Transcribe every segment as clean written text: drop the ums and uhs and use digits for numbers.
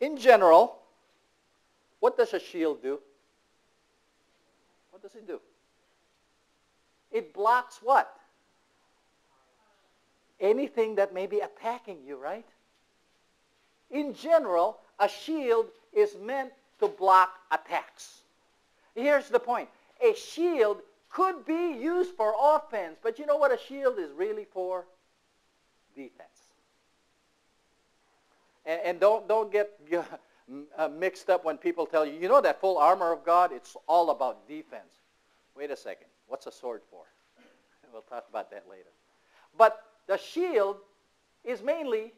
In general, what does a shield do? What does it do? It blocks what? Anything that may be attacking you, right? In general, a shield is meant to block attacks. Here's the point. A shield could be used for offense, but you know what a shield is really for? Defense. And don't get mixed up when people tell you, you know that full armor of God, it's all about defense. Wait a second. What's a sword for? We'll talk about that later. But the shield is mainly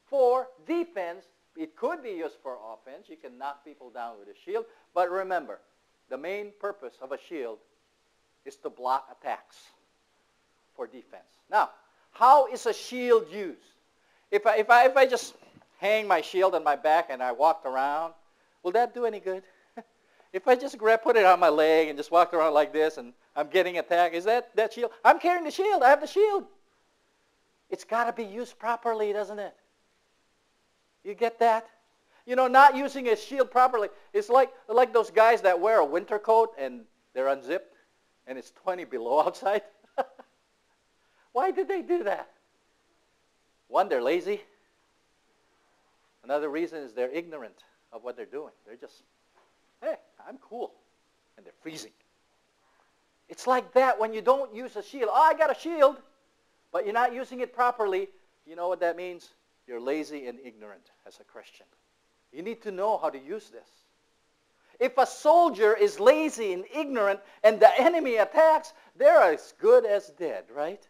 for defense. It could be used for offense. You can knock people down with a shield. But remember, the main purpose of a shield is to block attacks for defense. Now, how is a shield used? If I just hang my shield on my back and I walked around, will that do any good? If I just put it on my leg and just walked around like this and I'm getting attacked, is that shield? I'm carrying the shield. I have the shield. It's got to be used properly, doesn't it? You get that? You know, not using a shield properly, it's like those guys that wear a winter coat and they're unzipped and it's 20 below outside. Why did they do that? One, they're lazy. Another reason is they're ignorant of what they're doing. They're just, hey, I'm cool. And they're freezing. It's like that when you don't use a shield. Oh, I got a shield, but you're not using it properly. You know what that means? You're lazy and ignorant as a Christian. You need to know how to use this. If a soldier is lazy and ignorant and the enemy attacks, they're as good as dead, right?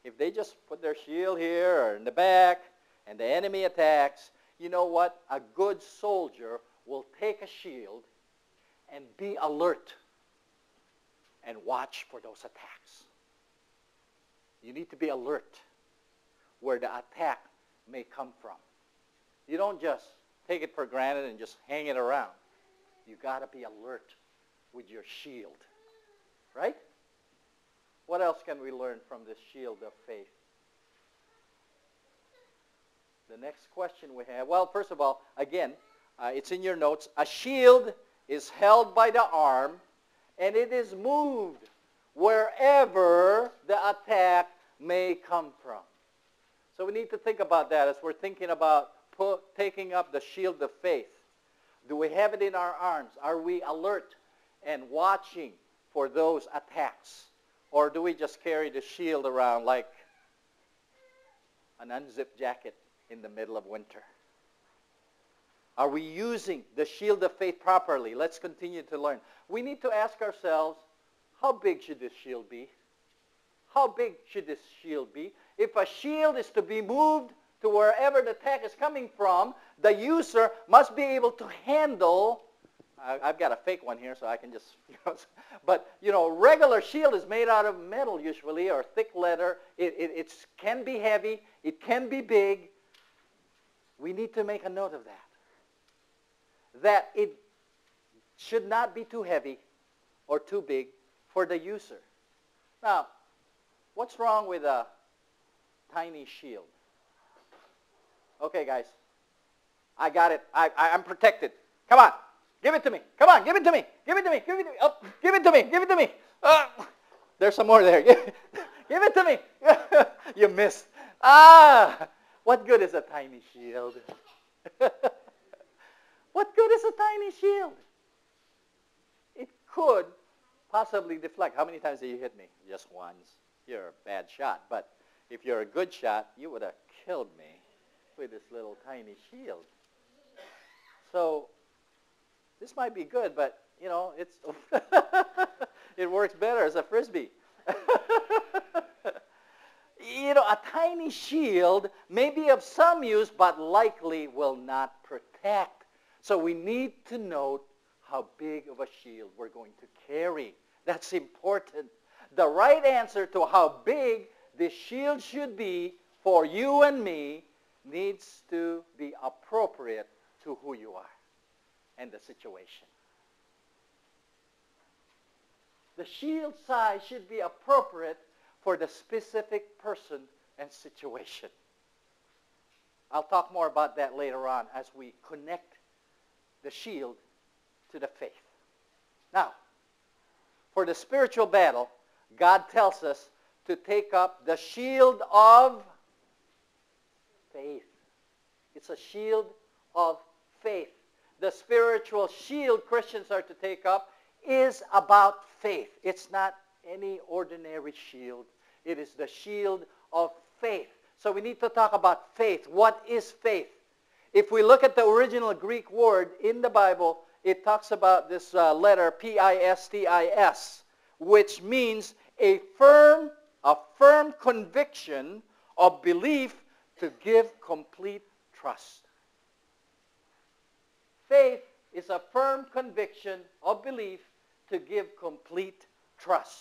If they just put their shield here or in the back and the enemy attacks, you know what? A good soldier will take a shield and be alert and watch for those attacks. You need to be alert where the attack may come from. You don't just take it for granted and just hang it around. You got to be alert with your shield. Right? What else can we learn from this shield of faith? The next question we have, well, first of all, again, it's in your notes. A shield is held by the arm, and it is moved wherever the attack may come from. So we need to think about that as we're thinking about taking up the shield of faith. Do we have it in our arms? Are we alert and watching for those attacks? Or do we just carry the shield around like an unzipped jacket in the middle of winter? Are we using the shield of faith properly? Let's continue to learn. We need to ask ourselves, how big should this shield be? How big should this shield be? If a shield is to be moved to wherever the attack is coming from, the user must be able to handle, I've got a fake one here so I can just, but regular shield is made out of metal usually or thick leather. It can be heavy, it can be big. We need to make a note of that. That it should not be too heavy or too big for the user. Now, what's wrong with a tiny shield? Okay, guys. I got it. I'm protected. Come on. Give it to me. Come on. Give it to me. Give it to me. Give it to me. Oh, give it to me. Give it to me. There's some more there. Give it to me. You missed. What good is a tiny shield? What good is a tiny shield? It could possibly deflect. How many times did you hit me? Just once. You're a bad shot. But if you're a good shot, you would have killed me with this little tiny shield. So this might be good, but it's it works better as a frisbee. A tiny shield may be of some use, but likely will not protect. So we need to note how big of a shield we're going to carry. That's important. The right answer to how big the shield should be for you and me needs to be appropriate to who you are and the situation. The shield size should be appropriate for the specific person and situation. I'll talk more about that later on as we connect the shield to the faith. Now, for the spiritual battle, God tells us to take up the shield of faith. It's a shield of faith. The spiritual shield Christians are to take up is about faith. It's not any ordinary shield. It is the shield of faith. So we need to talk about faith. What is faith? If we look at the original Greek word in the Bible, it talks about this letter P-I-S-T-I-S, which means a firm conviction of belief to give complete trust. Faith is a firm conviction of belief to give complete trust.